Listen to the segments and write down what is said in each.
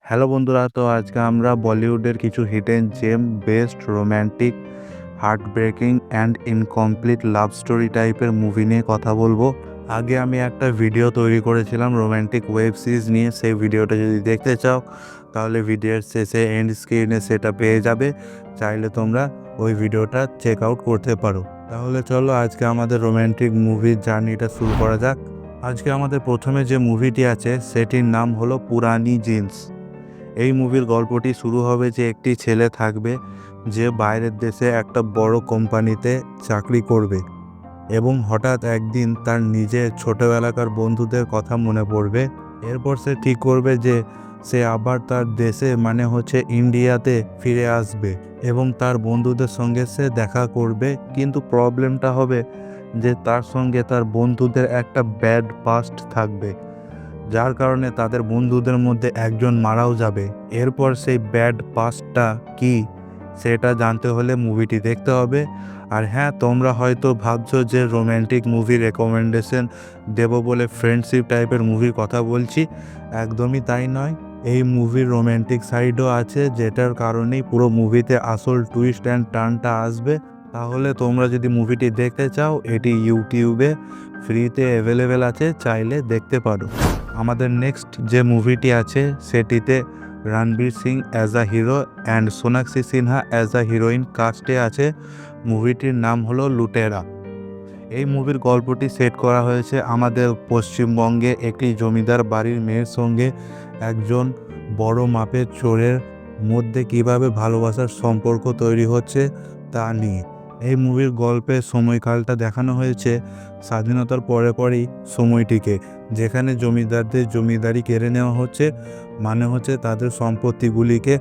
Hello বন্ধুরা, তো আজকে আমরা বলিউডের কিছু hidden gem best romantic heart breaking and incomplete love story টাইপের মুভি নিয়ে কথা বলবো। আগে আমি একটা ভিডিও তৈরি করেছিলাম রোম্যান্টিক ওয়েব সিরিজ নিয়ে। সেই ভিডিওটা যদি দেখতে চাও তাহলে ভিডিওর শেষে এন্ড স্ক্রিনে সেটা পেয়ে যাবে, চাইলে তোমরা ওই ভিডিওটা চেক আউট করতে পারো। তাহলে চলো আজকে আমাদের রোম্যান্টিক মুভির জার্নিটা শুরু করা যাক। আজকে আমাদের প্রথমে যে মুভিটি আছে সেটির নাম হলো পুরানি জিন্স। এই মুভির গল্পটি শুরু হবে যে একটি ছেলে থাকবে যে বাইরের দেশে একটা বড় কোম্পানিতে চাকরি করবে এবং হঠাৎ একদিন তার নিজের ছোটবেলাকার বন্ধুদের কথা মনে পড়বে। এরপর সে ঠিক করবে যে সে আবার তার দেশে মানে হচ্ছে ইন্ডিয়াতে ফিরে আসবে এবং তার বন্ধুদের সঙ্গে সে দেখা করবে। কিন্তু প্রবলেমটা হবে যে তার সঙ্গে তার বন্ধুদের একটা ব্যাড পাস্ট থাকবে, যার কারণে তাদের বন্ধুদের মধ্যে একজন মারাও যাবে। এরপর সেই ব্যাড পাস্টটা কি সেটা জানতে হলে মুভিটি দেখতে হবে। আর হ্যাঁ, তোমরা হয়তো ভাবছো যে রোম্যান্টিক মুভি রেকমেন্ডেশন দেবো বলে ফ্রেন্ডশিপ টাইপের মুভির কথা বলছি। একদমই তাই নয়, এই মুভির রোম্যান্টিক সাইডও আছে, যেটার কারণেই পুরো মুভিতে আসল টুইস্ট অ্যান্ড টার্নটা আসবে। তাহলে তোমরা যদি মুভিটি দেখতে চাও, এটি ইউটিউবে ফ্রিতে অ্যাভেলেবেল আছে, চাইলে দেখতে পারো। আমাদের নেক্সট যে মুভিটি আছে সেটিতে Ranveer Singh as a hero and Sonakshi Sinha as a heroine কাস্টে আছে। মুভিটির নাম হলো লুটেরা। এই মুভির গল্পটি সেট করা হয়েছে আমাদের পশ্চিমবঙ্গে একটি জমিদার বাড়ির মেয়ের সঙ্গে একজন বড় মাপের চোরের মধ্যে কিভাবে ভালোবাসার সম্পর্ক তৈরি হচ্ছে তা নিয়ে। এই মুভির গল্পের সময়কালটা দেখানো হয়েছে স্বাধীনতার পরেই সময়টিকে, যেখানে জমিদারদের জমিদারি কেড়ে নেওয়া হচ্ছে, মানে হচ্ছে তাদের সম্পত্তিগুলিকে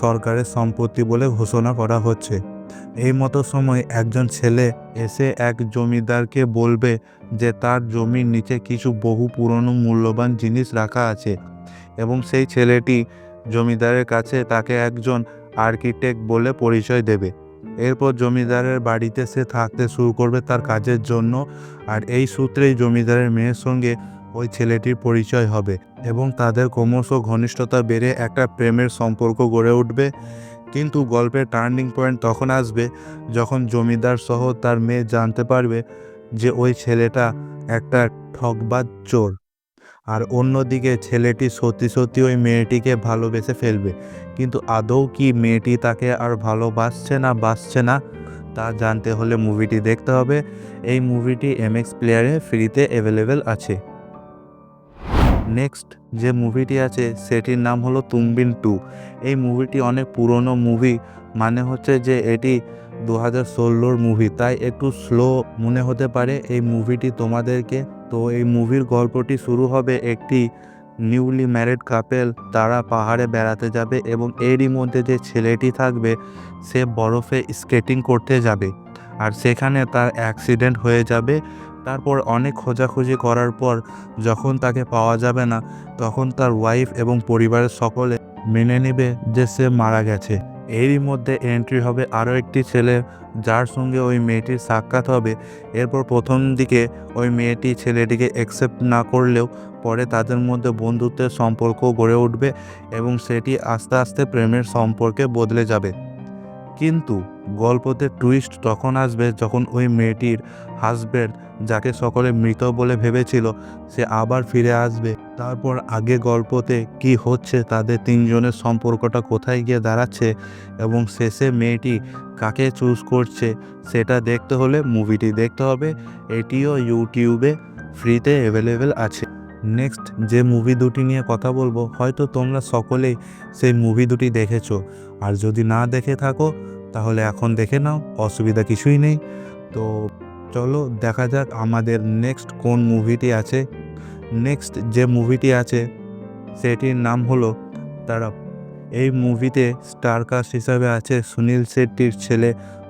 সরকারের সম্পত্তি বলে ঘোষণা করা হচ্ছে। এই মতো সময় একজন ছেলে এসে এক জমিদারকে বলবে যে তার জমির নিচে কিছু বহু পুরনো মূল্যবান জিনিস রাখা আছে এবং সেই ছেলেটি জমিদারের কাছে তাকে একজন আর্কিটেক্ট বলে পরিচয় দেবে। এরপর জমিদারের বাড়িতে সে থাকতে শুরু করবে তার কাজের জন্য, আর এই সূত্রেই জমিদারের মেয়ের সঙ্গে ওই ছেলেটির পরিচয় হবে এবং তাদের ক্রমশ ঘনিষ্ঠতা বেড়ে একটা প্রেমের সম্পর্ক গড়ে উঠবে। কিন্তু গল্পের টার্নিং পয়েন্ট তখন আসবে যখন জমিদার সহ তার মেয়ে জানতে পারবে যে ওই ছেলেটা একটা ঠকবাজ চোর, আর অন্যদিকে ছেলেটি সত্যি ওই মেয়েটিকে ভালোবেসে ফেলবে। কিন্তু আদৌ কি মেয়েটি তাকে আর ভালোবাসছে না বাসছে না তা জানতে হলে মুভিটি দেখতে হবে। এই মুভিটি MX প্লেয়ারে ফ্রিতে অ্যাভেলেবেল আছে। নেক্সট যে মুভিটি আছে সেটির নাম হলো তুম বিন 2। এই মুভিটি অনেক পুরনো মুভি, মানে হচ্ছে যে এটি 2016 মুভি, তাই একটু স্লো মনে হতে পারে এই মুভিটি তোমাদেরকে। তো এই মুভির গল্পটি শুরু হবে একটি নিউলি ম্যারিড কাপেল, তারা পাহাড়ে বেড়াতে যাবে এবং এরই মধ্যে যে ছেলেটি থাকবে সে বরফে স্কেটিং করতে যাবে, আর সেখানে তার অ্যাক্সিডেন্ট হয়ে যাবে। তারপর অনেক খোঁজাখুঁজি করার পর যখন তাকে পাওয়া যাবে না, তখন তার ওয়াইফ এবং পরিবারের সকলে মেনে নেবে যে সে মারা গেছে। এরই মধ্যে এন্ট্রি হবে আরও একটি ছেলে, যার সঙ্গে ওই মেয়েটির সাক্ষাৎ হবে। এরপর প্রথম দিকে ওই মেয়েটি ছেলেটিকে অ্যাকসেপ্ট না করলেও পরে তাদের মধ্যে বন্ধুত্বের সম্পর্ক গড়ে উঠবে এবং সেটি আস্তে আস্তে প্রেমের সম্পর্কে বদলে যাবে। কিন্তু গল্পতে টুইস্ট তখন আসবে যখন ওই মেয়েটির হাজব্যান্ড, যাকে সকলে মৃত বলে ভেবেছিল, সে আবার ফিরে আসবে। তারপর আগে গল্পতে কি হচ্ছে, তাদের তিনজনের সম্পর্কটা কোথায় গিয়ে দাঁড়াচ্ছে এবং শেষে মেয়েটি কাকে চুজ করছে সেটা দেখতে হলে মুভিটি দেখতে হবে। এটিও ইউটিউবে ফ্রিতে অ্যাভেলেবেল আছে। নেক্সট যে মুভি দুটি নিয়ে কথা বলবো, হয়তো তোমরা সকলেই সেই মুভি দুটি দেখেছো, আর যদি না দেখে থাকো তাহলে এখন দেখে নাও, অসুবিধা কিছুই নেই। তো চলো দেখা যাক আমাদের নেক্সট কোন মুভিটি আছে। নেক্সট যে মুভিটি আছে সেটির নাম হলো তারা। এই মুভিতে স্টার কাস্ট হিসাবে আছে সুনীল শেট্টির ছেলে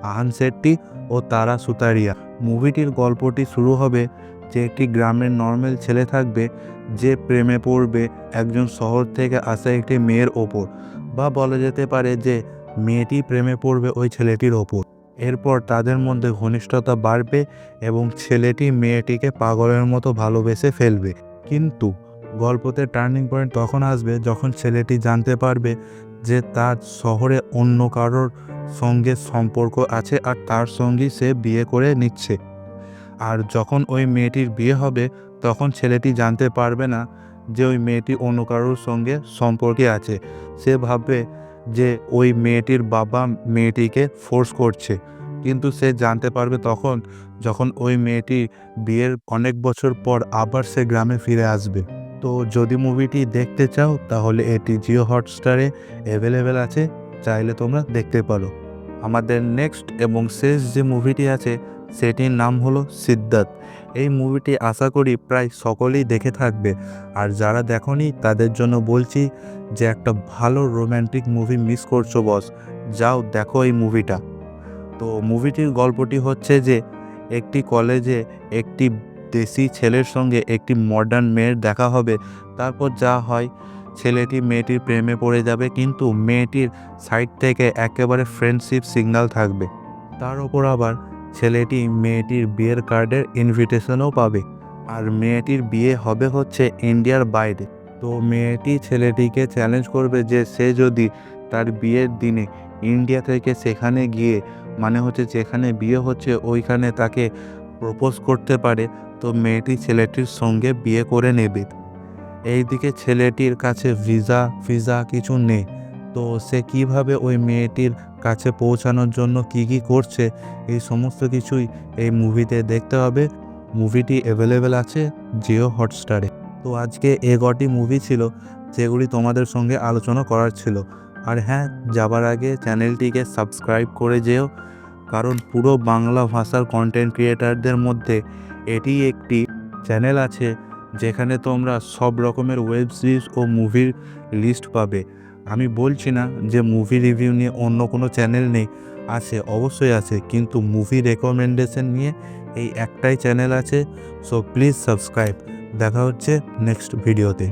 আহান শেট্টি ও তারা সুতারিয়া। মুভিটির গল্পটি শুরু হবে যে একটি গ্রামের নর্মাল ছেলে থাকবে যে প্রেমে পড়বে একজন শহর থেকে আসা একটি মেয়ের ওপর, বা বলা যেতে পারে যে মেয়েটি প্রেমে পড়বে ওই ছেলেটির ওপর। এরপর তাদের মধ্যে ঘনিষ্ঠতা বাড়বে এবং ছেলেটি মেয়েটিকে পাগলের মতো ভালোবেসে ফেলবে। কিন্তু গল্পতে টার্নিং পয়েন্ট তখন আসবে যখন ছেলেটি জানতে পারবে যে তার শহরে অন্য কারোর সঙ্গে সম্পর্ক আছে আর তার সঙ্গেই সে বিয়ে করে নিচ্ছে। আর যখন ওই মেয়েটির বিয়ে হবে তখন ছেলেটি জানতে পারবে না যে ওই মেয়েটি অন্য কারোর সঙ্গে সম্পর্কে আছে। সে ভাববে যে ওই মেয়েটির বাবা মেয়েটিকে ফোর্স করছে, কিন্তু সে জানতে পারবে তখন যখন ওই মেয়েটি বিয়ের অনেক বছর পর আবার সে গ্রামে ফিরে আসবে। তো যদি মুভিটি দেখতে চাও তাহলে এটি জিও হটস্টারে অ্যাভেলেবেল আছে, চাইলে তোমরা দেখতে পারো। আমাদের নেক্সট এবং শেষ যে মুভিটি আছে সেটির নাম হলো সিদ্ধার্থ। এই মুভিটি আশা করি প্রায় সকলেই দেখে থাকবে, আর যারা দেখোনি তাদের জন্য বলছি যে একটা ভালো রোম্যান্টিক মুভি মিস করছো বস, যাও দেখো এই মুভিটা। তো মুভিটির গল্পটি হচ্ছে যে একটি কলেজে একটি দেশি ছেলের সঙ্গে একটি মডার্ন মেয়ের দেখা হবে। তারপর যা হয়, ছেলেটি মেয়েটির প্রেমে পড়ে যাবে, কিন্তু মেয়েটির সাইড থেকে একেবারে ফ্রেন্ডশিপ সিগন্যাল থাকবে। তার ওপর আবার ছেলেটি মেয়েটির বিয়ের কার্ডের ইনভিটেশনও পাবে, আর মেয়েটির বিয়ে হবে হচ্ছে ইন্ডিয়ার বাইরে। তো মেয়েটি ছেলেটিকে চ্যালেঞ্জ করবে যে সে যদি তার বিয়ের দিনে ইন্ডিয়া থেকে সেখানে গিয়ে, মানে হচ্ছে যেখানে বিয়ে হচ্ছে ওইখানে তাকে প্রপোজ করতে পারে, তো মেয়েটি ছেলেটির সঙ্গে বিয়ে করে নেবে। এইদিকে ছেলেটির কাছে ভিসা কিছু নেই, তো সে কিভাবে ওই মেয়েটির কাছে পৌঁছানোর জন্য কি করছে এই সমস্ত কিছুই এই মুভিতে দেখতে হবে। মুভিটি অ্যাভেলেবেল আছে জিও হটস্টারে। তো আজকে কটি মুভি ছিল যেগুলি তোমাদের সঙ্গে আলোচনা করার ছিল। আর হ্যাঁ, যাবার আগে চ্যানেলটিকে সাবস্ক্রাইব করে যেও, কারণ পুরো বাংলা ভাষার কন্টেন্ট ক্রিয়েটারদের মধ্যে এটি একটি চ্যানেল আছে যেখানে তোমরা সব রকমের ওয়েব সিরিজ ও মুভির লিস্ট পাবে। আমি বলছি না যে মুভি রিভিউ নিয়ে অন্য কোনো চ্যানেল নেই, আছে, অবশ্যই আছে, কিন্তু মুভি রেকমেন্ডেশন নিয়ে এই একটাই চ্যানেল আছে। So please subscribe. দেখা হচ্ছে নেক্সট ভিডিওতে।